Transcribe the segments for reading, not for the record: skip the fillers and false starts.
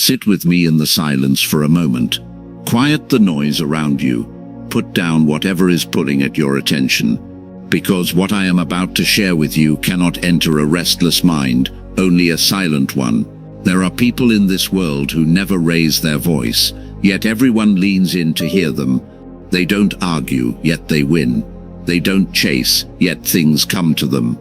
Sit with me in the silence for a moment. Quiet the noise around you. Put down whatever is pulling at your attention. Because what I am about to share with you cannot enter a restless mind, only a silent one. There are people in this world who never raise their voice, yet everyone leans in to hear them. They don't argue, yet they win. They don't chase, yet things come to them.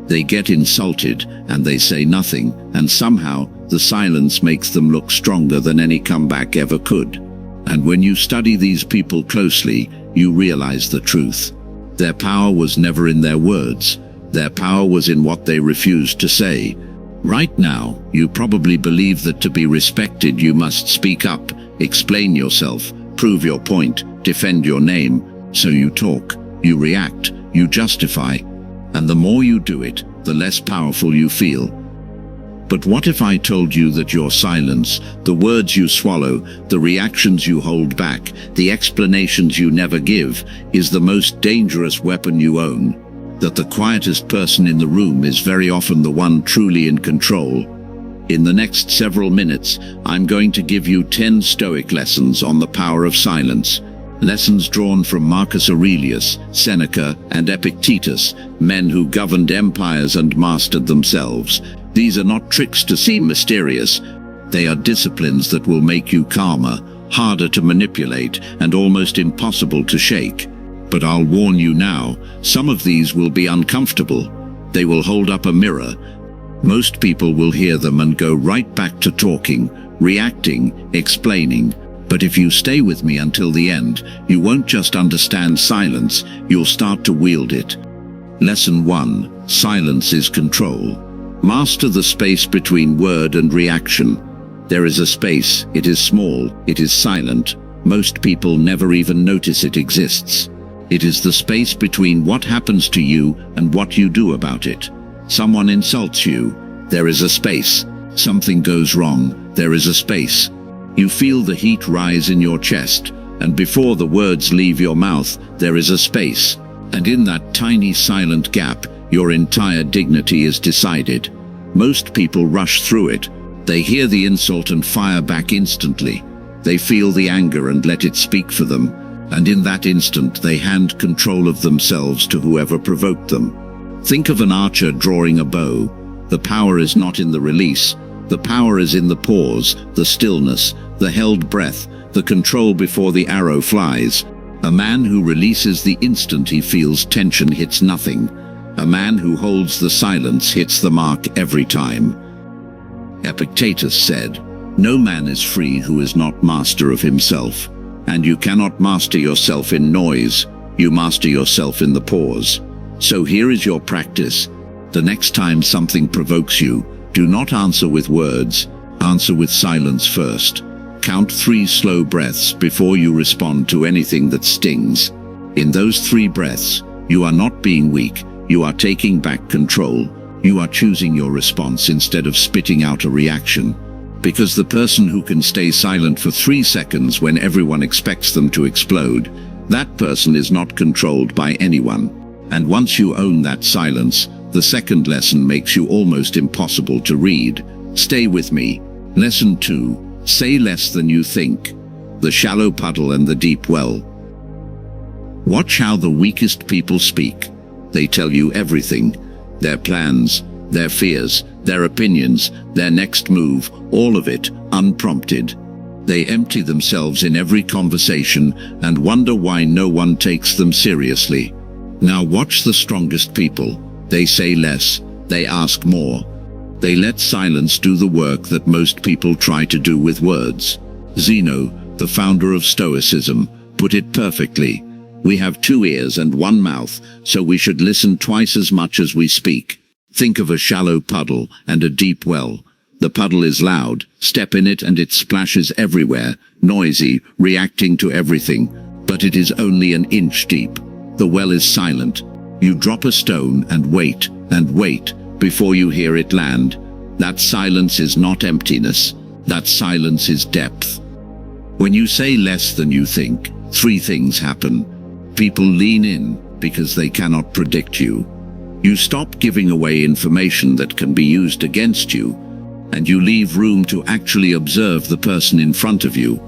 They get insulted, and they say nothing, and somehow the silence makes them look stronger than any comeback ever could. And when you study these people closely, you realize the truth. Their power was never in their words. Their power was in what they refused to say. Right now, you probably believe that to be respected you must speak up, explain yourself, prove your point, defend your name. So you talk, you react, you justify. And the more you do it, the less powerful you feel. But what if I told you that your silence, the words you swallow, the reactions you hold back, the explanations you never give, is the most dangerous weapon you own? That the quietest person in the room is very often the one truly in control. In the next several minutes, I'm going to give you 10 Stoic lessons on the power of silence. Lessons drawn from Marcus Aurelius, Seneca, and Epictetus, men who governed empires and mastered themselves. These are not tricks to seem mysterious. They are disciplines that will make you calmer, harder to manipulate, and almost impossible to shake. But I'll warn you now, some of these will be uncomfortable. They will hold up a mirror. Most people will hear them and go right back to talking, reacting, explaining. But if you stay with me until the end, you won't just understand silence, you'll start to wield it. Lesson 1. Silence is control. Master the space between word and reaction. There is a space, it is small, it is silent. Most people never even notice it exists. It is the space between what happens to you and what you do about it. Someone insults you. There is a space. Something goes wrong. There is a space. You feel the heat rise in your chest, and before the words leave your mouth, there is a space. And in that tiny silent gap, your entire dignity is decided. Most people rush through it. They hear the insult and fire back instantly. They feel the anger and let it speak for them. And in that instant, they hand control of themselves to whoever provoked them. Think of an archer drawing a bow. The power is not in the release. The power is in the pause, the stillness, the held breath, the control before the arrow flies. A man who releases the instant he feels tension hits nothing. A man who holds the silence hits the mark every time. Epictetus said, "No man is free who is not master of himself." And you cannot master yourself in noise. You master yourself in the pause. So here is your practice. The next time something provokes you, do not answer with words. Answer with silence first. Count 3 slow breaths before you respond to anything that stings. In those 3 breaths, you are not being weak. You are taking back control. You are choosing your response instead of spitting out a reaction. Because the person who can stay silent for 3 seconds when everyone expects them to explode, that person is not controlled by anyone. And once you own that silence, the second lesson makes you almost impossible to read. Stay with me. Lesson 2. Say less than you think. The shallow puddle and the deep well. Watch how the weakest people speak. They tell you everything. Their plans, their fears, their opinions, their next move, all of it, unprompted. They empty themselves in every conversation and wonder why no one takes them seriously. Now watch the strongest people. They say less, they ask more. They let silence do the work that most people try to do with words. Zeno, the founder of Stoicism, put it perfectly. We have 2 ears and 1 mouth, so we should listen twice as much as we speak. Think of a shallow puddle and a deep well. The puddle is loud, step in it and it splashes everywhere, noisy, reacting to everything. But it is only an inch deep. The well is silent. You drop a stone and wait before you hear it land. That silence is not emptiness. That silence is depth. When you say less than you think, 3 things happen. People lean in because they cannot predict you. You stop giving away information that can be used against you. and you leave room to actually observe the person in front of you.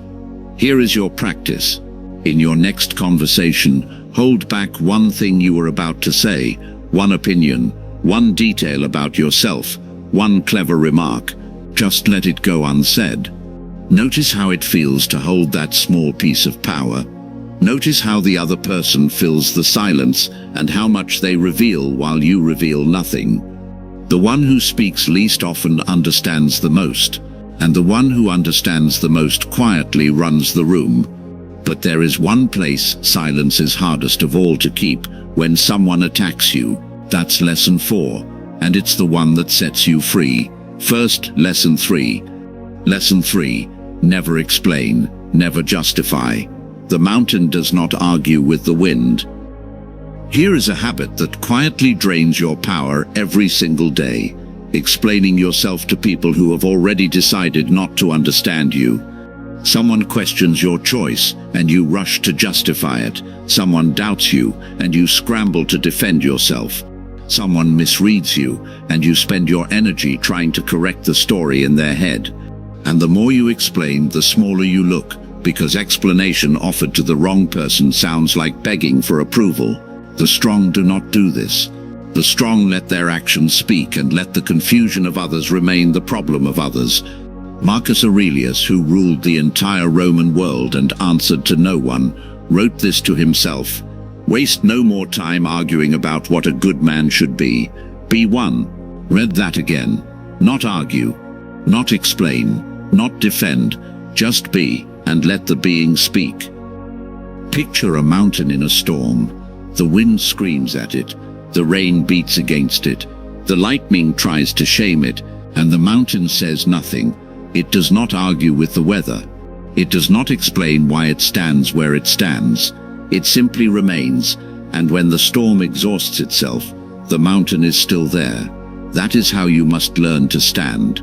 Here is your practice. In your next conversation, hold back one thing you were about to say, one opinion, one detail about yourself, one clever remark. Just let it go unsaid. Notice how it feels to hold that small piece of power. Notice how the other person fills the silence and how much they reveal while you reveal nothing. The one who speaks least often understands the most, and the one who understands the most quietly runs the room. But there is one place silence is hardest of all to keep: when someone attacks you. That's lesson 4, and it's the one that sets you free. First, lesson 3. Lesson 3. Never explain, never justify. The mountain does not argue with the wind. Here is a habit that quietly drains your power every single day: explaining yourself to people who have already decided not to understand you. Someone questions your choice, and you rush to justify it. Someone doubts you, and you scramble to defend yourself. Someone misreads you, and you spend your energy trying to correct the story in their head. And the more you explain, the smaller you look, because explanation offered to the wrong person sounds like begging for approval. The strong do not do this. The strong let their actions speak and let the confusion of others remain the problem of others. Marcus Aurelius, who ruled the entire Roman world and answered to no one, wrote this to himself: "Waste no more time arguing about what a good man should be. Be one." Read that again. Not argue, not explain, not defend, just be, and let the being speak. Picture a mountain in a storm. The wind screams at it, the rain beats against it, the lightning tries to shame it, and the mountain says nothing. It does not argue with the weather. It does not explain why it stands where it stands. It simply remains, and when the storm exhausts itself, the mountain is still there. That is how you must learn to stand.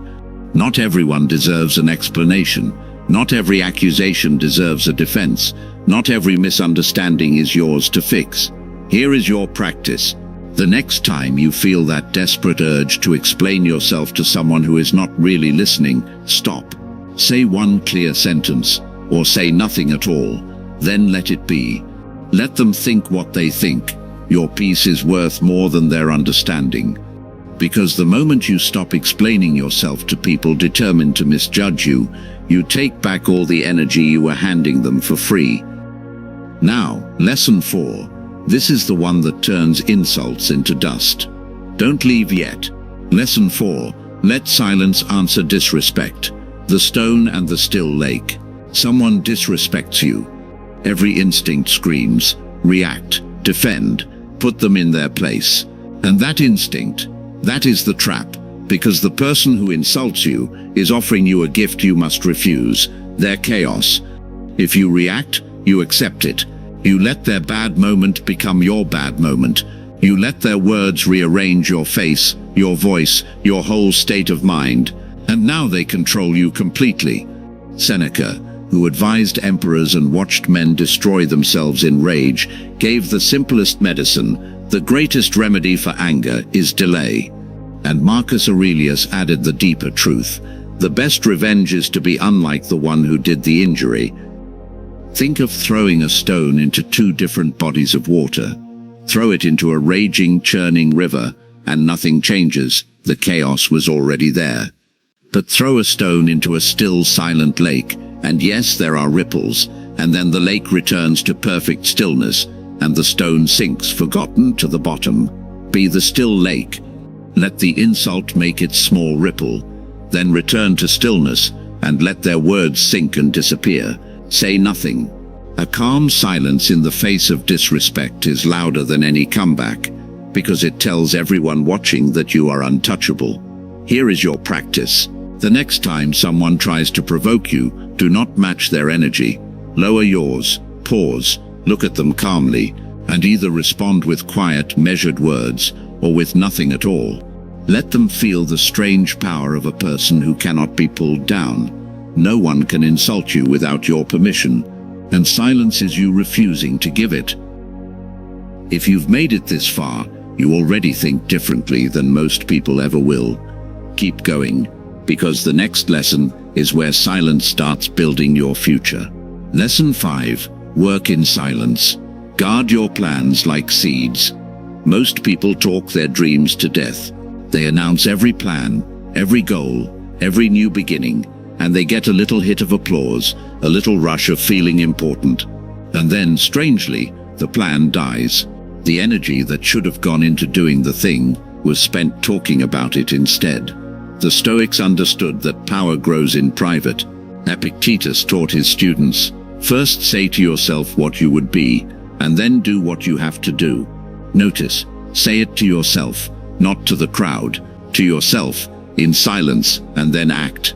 Not everyone deserves an explanation. Not every accusation deserves a defense. Not every misunderstanding is yours to fix. Here is your practice. The next time you feel that desperate urge to explain yourself to someone who is not really listening, stop. Say one clear sentence, or say nothing at all. Then let it be. Let them think what they think. Your peace is worth more than their understanding. Because the moment you stop explaining yourself to people determined to misjudge you, you take back all the energy you were handing them for free. Now, lesson 4. This is the one that turns insults into dust. Don't leave yet. Lesson 4. Let silence answer disrespect. The stone and the still lake. Someone disrespects you. Every instinct screams, react, defend, put them in their place. And that instinct, that is the trap, because the person who insults you is offering you a gift you must refuse: their chaos. If you react, you accept it. You let their bad moment become your bad moment. You let their words rearrange your face, your voice, your whole state of mind, and now they control you completely. Seneca, who advised emperors and watched men destroy themselves in rage, gave the simplest medicine: the greatest remedy for anger is delay. And Marcus Aurelius added the deeper truth: the best revenge is to be unlike the one who did the injury. Think of throwing a stone into 2 different bodies of water. Throw it into a raging, churning river, and nothing changes. The chaos was already there. But throw a stone into a still, silent lake, and yes, there are ripples, and then the lake returns to perfect stillness, and the stone sinks forgotten to the bottom. Be the still lake. Let the insult make its small ripple, then return to stillness, and let their words sink and disappear. Say nothing. A calm silence in the face of disrespect is louder than any comeback, because it tells everyone watching that you are untouchable. Here is your practice. The next time someone tries to provoke you, do not match their energy. Lower yours, pause, look at them calmly, and either respond with quiet, measured words, or with nothing at all. Let them feel the strange power of a person who cannot be pulled down. No one can insult you without your permission, and silence is you refusing to give it. If you've made it this far, you already think differently than most people ever will. Keep going. because the next lesson is where silence starts building your future. Lesson 5. Work in silence. Guard your plans like seeds. Most people talk their dreams to death. They announce every plan, every goal, every new beginning, and they get a little hit of applause, a little rush of feeling important. And then, strangely, the plan dies. The energy that should have gone into doing the thing was spent talking about it instead. The Stoics understood that power grows in private. Epictetus taught his students, first say to yourself what you would be, and then do what you have to do. Notice, say it to yourself, not to the crowd, to yourself, in silence, and then act.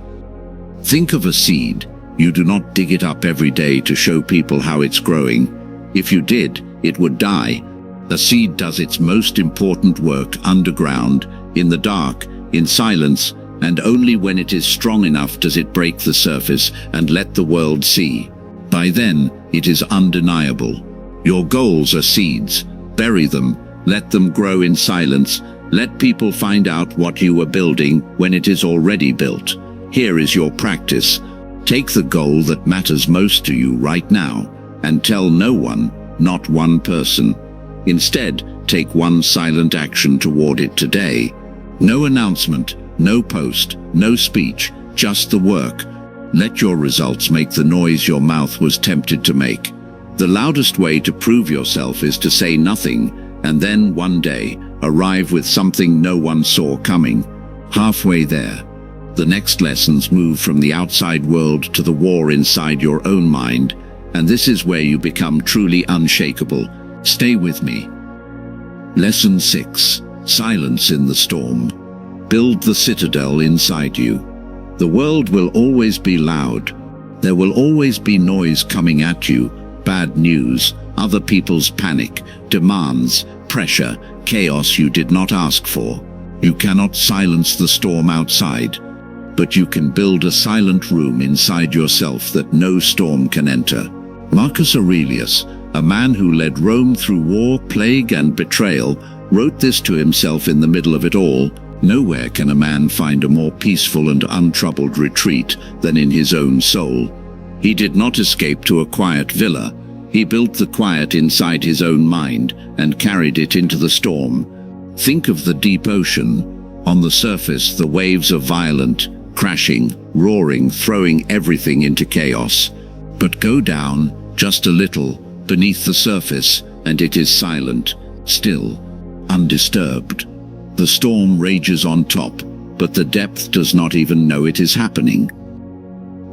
Think of a seed. You do not dig it up every day to show people how it's growing. If you did, it would die. A seed does its most important work underground, in the dark, in silence, and only when it is strong enough does it break the surface and let the world see. By then, it is undeniable. Your goals are seeds. Bury them, let them grow in silence, let people find out what you are building when it is already built. Here is your practice. Take the goal that matters most to you right now, and tell no one, not one person. Instead, take one silent action toward it today. No announcement, no post, no speech, just the work. Let your results make the noise your mouth was tempted to make. The loudest way to prove yourself is to say nothing, and then one day, arrive with something no one saw coming. Halfway there, the next lessons move from the outside world to the war inside your own mind, and this is where you become truly unshakable. Stay with me. Lesson 6. Silence in the storm. Build the citadel inside you. The world will always be loud. There will always be noise coming at you, bad news, other people's panic, demands, pressure, chaos you did not ask for. You cannot silence the storm outside, but you can build a silent room inside yourself that no storm can enter. Marcus Aurelius, a man who led Rome through war, plague, and betrayal, wrote this to himself in the middle of it all: "Nowhere can a man find a more peaceful and untroubled retreat than in his own soul." He did not escape to a quiet villa. He built the quiet inside his own mind and carried it into the storm. Think of the deep ocean. On the surface, the waves are violent, crashing, roaring, throwing everything into chaos. But go down, just a little, beneath the surface, and it is silent, still, undisturbed. The storm rages on top, but the depth does not even know it is happening.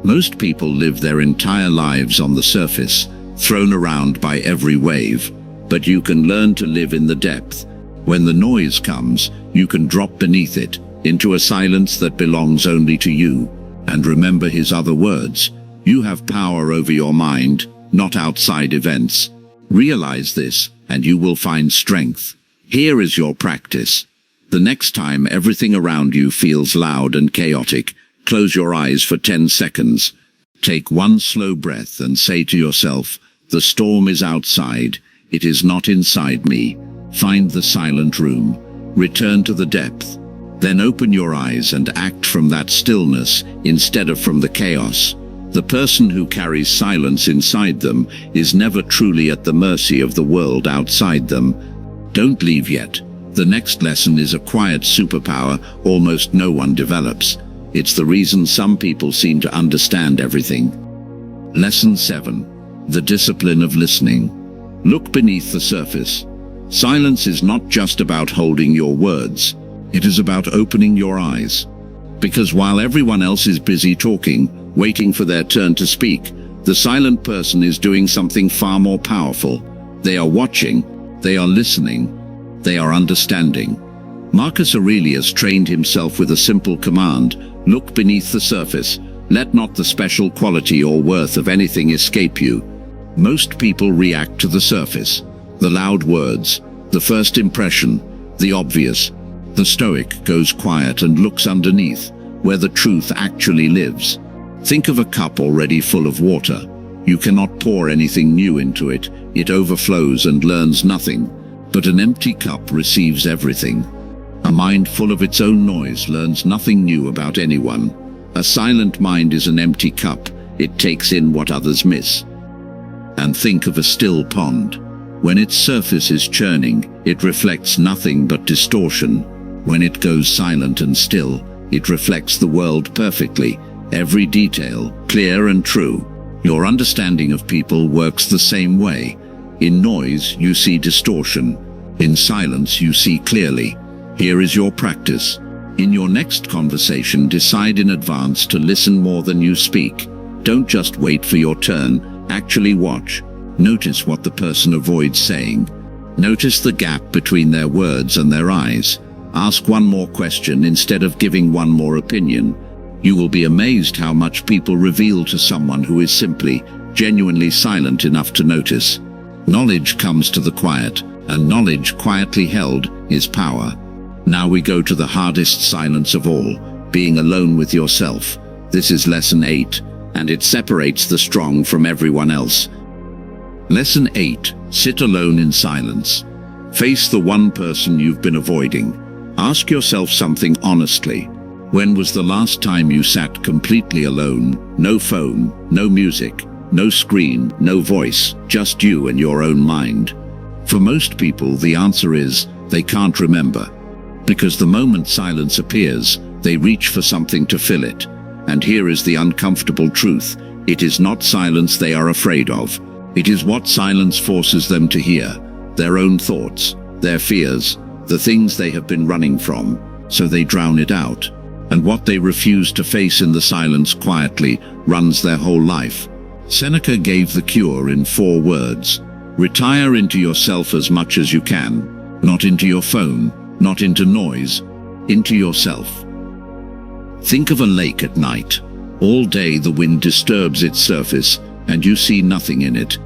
Most people live their entire lives on the surface, thrown around by every wave, but you can learn to live in the depth. When the noise comes, you can drop beneath it, into a silence that belongs only to you. And remember his other words: you have power over your mind, not outside events. Realize this, and you will find strength. Here is your practice. The next time everything around you feels loud and chaotic, close your eyes for 10 seconds. Take one slow breath and say to yourself, "The storm is outside, it is not inside me." Find the silent room. Return to the depth. Then open your eyes and act from that stillness instead of from the chaos. The person who carries silence inside them is never truly at the mercy of the world outside them. Don't leave yet. The next lesson is a quiet superpower almost no one develops. It's the reason some people seem to understand everything. Lesson 7. The discipline of listening. Look beneath the surface. Silence is not just about holding your words. It is about opening your eyes. Because while everyone else is busy talking, waiting for their turn to speak, the silent person is doing something far more powerful. They are watching, they are listening, they are understanding. Marcus Aurelius trained himself with a simple command: look beneath the surface. Let not the special quality or worth of anything escape you. Most people react to the surface, the loud words, the first impression, the obvious. The Stoic goes quiet and looks underneath, where the truth actually lives. Think of a cup already full of water. You cannot pour anything new into it. It overflows and learns nothing. But an empty cup receives everything. A mind full of its own noise learns nothing new about anyone. A silent mind is an empty cup. It takes in what others miss. And think of a still pond. When its surface is churning, it reflects nothing but distortion. When it goes silent and still, it reflects the world perfectly, every detail, clear and true. Your understanding of people works the same way. In noise, you see distortion. In silence, you see clearly. Here is your practice. In your next conversation, decide in advance to listen more than you speak. Don't just wait for your turn, actually watch. Notice what the person avoids saying. Notice the gap between their words and their eyes. Ask one more question instead of giving one more opinion. You will be amazed how much people reveal to someone who is simply, genuinely silent enough to notice. Knowledge comes to the quiet, and knowledge quietly held is power. Now we go to the hardest silence of all, being alone with yourself. This is lesson 8, and it separates the strong from everyone else. Lesson 8. Sit alone in silence. Face the one person you've been avoiding. Ask yourself something honestly. When was the last time you sat completely alone? No phone, no music, no screen, no voice, just you and your own mind. For most people, the answer is they can't remember. Because the moment silence appears, they reach for something to fill it. And here is the uncomfortable truth. It is not silence they are afraid of. It is what silence forces them to hear. Their own thoughts, their fears, the things they have been running from. So they drown it out. And what they refuse to face in the silence quietly runs their whole life. Seneca gave the cure in 4 words. Retire into yourself as much as you can. Not into your phone, not into noise, into yourself. Think of a lake at night. All day the wind disturbs its surface, and you see nothing in it.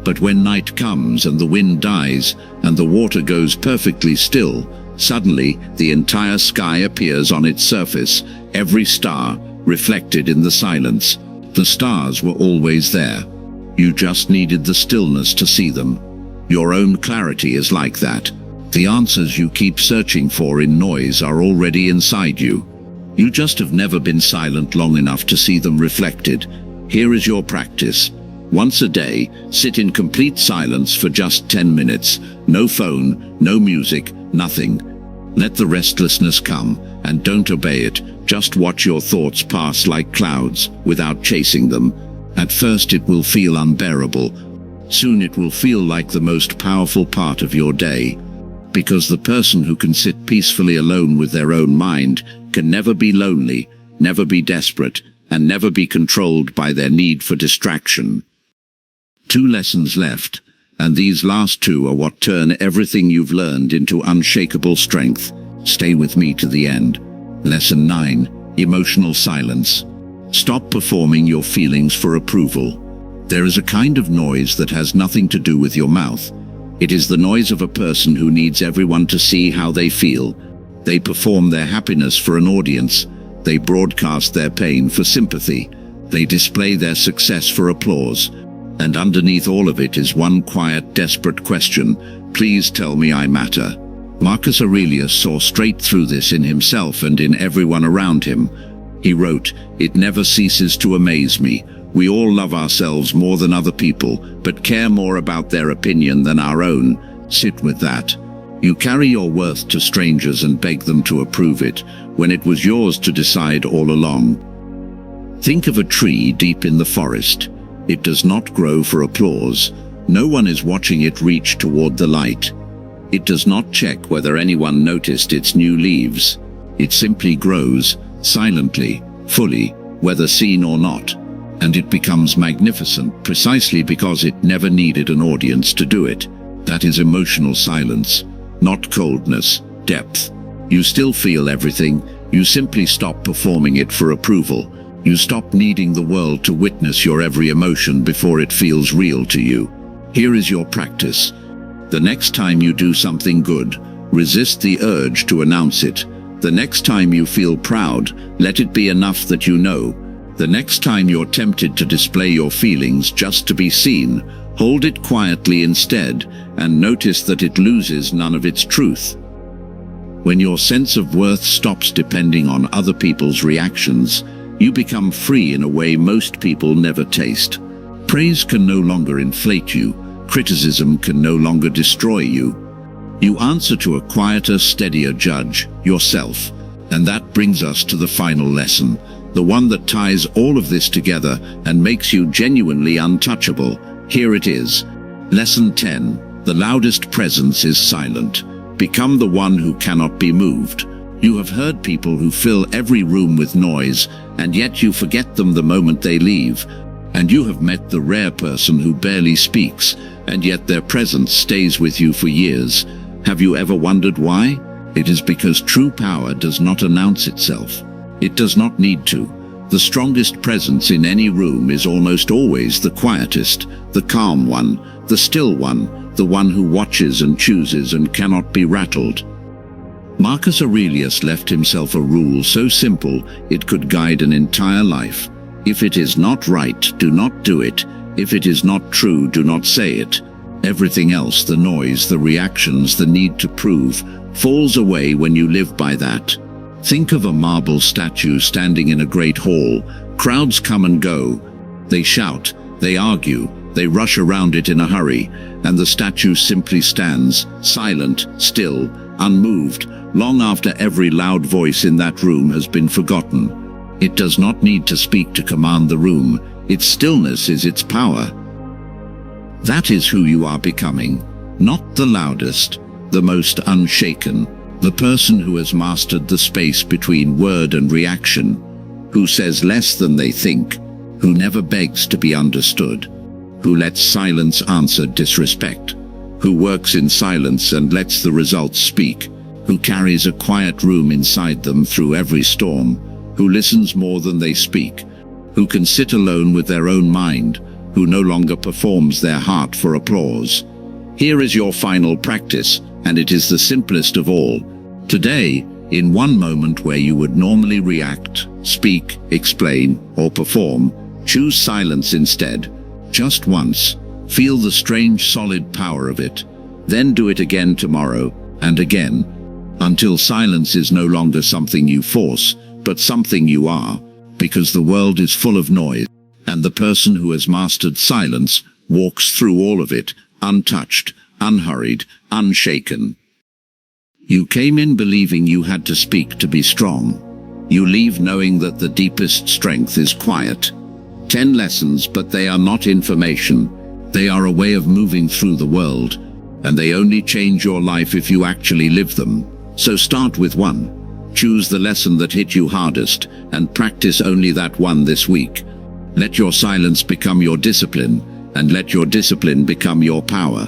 But when night comes and the wind dies, and the water goes perfectly still, suddenly the entire sky appears on its surface, every star reflected in the silence. The stars were always there. You just needed the stillness to see them. Your own clarity is like that. The answers you keep searching for in noise are already inside you. You just have never been silent long enough to see them reflected. Here is your practice. Once a day, sit in complete silence for just 10 minutes. No phone, no music, nothing. Let the restlessness come, and don't obey it. Just watch your thoughts pass like clouds, without chasing them. At first it will feel unbearable. Soon it will feel like the most powerful part of your day. Because the person who can sit peacefully alone with their own mind can never be lonely, never be desperate, and never be controlled by their need for distraction. 2 lessons left, and these last 2 are what turn everything you've learned into unshakable strength. Stay with me to the end. Lesson 9. Emotional silence. Stop performing your feelings for approval. There is a kind of noise that has nothing to do with your mouth. It is the noise of a person who needs everyone to see how they feel. They perform their happiness for an audience. They broadcast their pain for sympathy. They display their success for applause. And underneath all of it is one quiet, desperate question. Please tell me I matter. Marcus Aurelius saw straight through this in himself and in everyone around him. He wrote, "It never ceases to amaze me. We all love ourselves more than other people, but care more about their opinion than our own. Sit with that. You carry your worth to strangers and beg them to approve it, when it was yours to decide all along." Think of a tree deep in the forest. It does not grow for applause. No one is watching it reach toward the light. It does not check whether anyone noticed its new leaves. It simply grows, silently, fully, whether seen or not. And it becomes magnificent precisely because it never needed an audience to do it. That is emotional silence, not coldness, depth. You still feel everything. You simply stop performing it for approval. You stop needing the world to witness your every emotion before it feels real to you. Here is your practice. The next time you do something good, resist the urge to announce it. The next time you feel proud, let it be enough that you know. The next time you're tempted to display your feelings just to be seen, hold it quietly instead, and notice that it loses none of its truth. When your sense of worth stops depending on other people's reactions, you become free in a way most people never taste. Praise can no longer inflate you. Criticism can no longer destroy you. You answer to a quieter, steadier judge, yourself. And that brings us to the final lesson, the one that ties all of this together and makes you genuinely untouchable. Here it is. Lesson 10. The loudest presence is silent. Become the one who cannot be moved. You have heard people who fill every room with noise, and yet you forget them the moment they leave. And you have met the rare person who barely speaks, and yet their presence stays with you for years. Have you ever wondered why? It is because true power does not announce itself. It does not need to. The strongest presence in any room is almost always the quietest, the calm one, the still one, the one who watches and chooses and cannot be rattled. Marcus Aurelius left himself a rule so simple it could guide an entire life. If it is not right, do not do it. If it is not true, do not say it. Everything else, the noise, the reactions, the need to prove, falls away when you live by that. Think of a marble statue standing in a great hall. Crowds come and go. They shout, they argue, they rush around it in a hurry, and the statue simply stands, silent, still, unmoved, long after every loud voice in that room has been forgotten. It does not need to speak to command the room. Its stillness is its power. That is who you are becoming. Not the loudest, the most unshaken, the person who has mastered the space between word and reaction, who says less than they think, who never begs to be understood, who lets silence answer disrespect, who works in silence and lets the results speak, who carries a quiet room inside them through every storm, who listens more than they speak, who can sit alone with their own mind, who no longer performs their heart for applause. Here is your final practice, and it is the simplest of all. Today, in one moment where you would normally react, speak, explain, or perform, choose silence instead. Just once. Feel the strange solid power of it. Then do it again tomorrow, and again, until silence is no longer something you force, but something you are, because the world is full of noise, and the person who has mastered silence walks through all of it, untouched, unhurried, unshaken. You came in believing you had to speak to be strong. You leave knowing that the deepest strength is quiet. 10 lessons, but they are not information. They are a way of moving through the world, and they only change your life if you actually live them. So start with one. Choose the lesson that hit you hardest, and practice only that one this week. Let your silence become your discipline, and let your discipline become your power.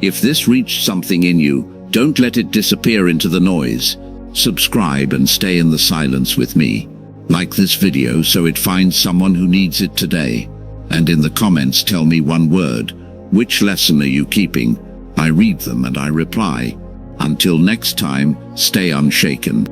If this reached something in you, don't let it disappear into the noise. Subscribe and stay in the silence with me. Like this video so it finds someone who needs it today. And in the comments tell me one word. Which lesson are you keeping? I read them and I reply. Until next time, stay unshaken.